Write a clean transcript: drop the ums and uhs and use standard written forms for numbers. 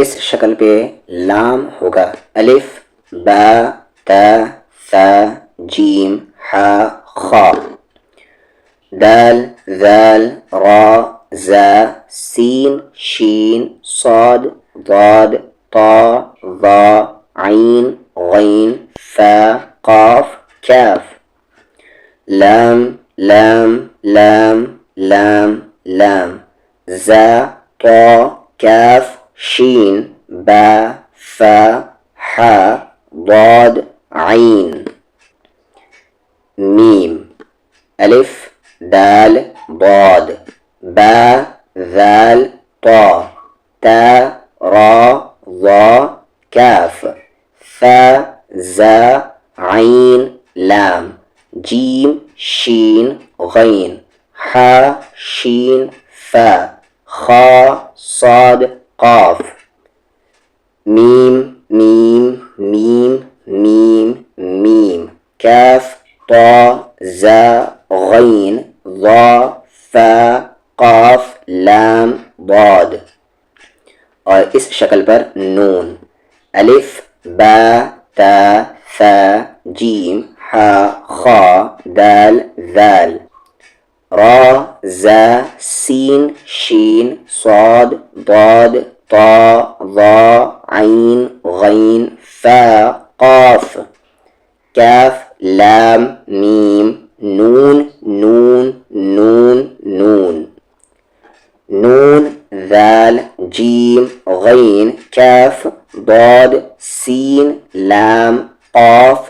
इस शक्ल पे लाम होगा। अलिफ बा ता सा जीम हा खा। दाल ज़ाल रा ज़ा सीन शीन साद दाद ता ज़ा ऐन गैन फा काफ काफ। लाम लाम लाम लाम लाम। ज़ा ता काफ शीन बा फा हा ضاد عين मीम। अलिफ दाल ضاد बा ذال طا تا را ظا كاف ثا زا عين لام جيم شين غين حا شين فا خا صاد قاف ميم ميم ميم ميم ميم كاف طا زا غين ظا فا قاफ लाम ضاد। और इस शक्ल पर नून। अलिफ बा ता सा जीम हा खा दाल ज़ाल रा ज़ा सीन शीन साद दाद ता ज़ा ऐन गैन फा काफ काफ लाम मीम नून नून नून नून। नून ذال जीम गैन काफ ضاد सीन लाम काफ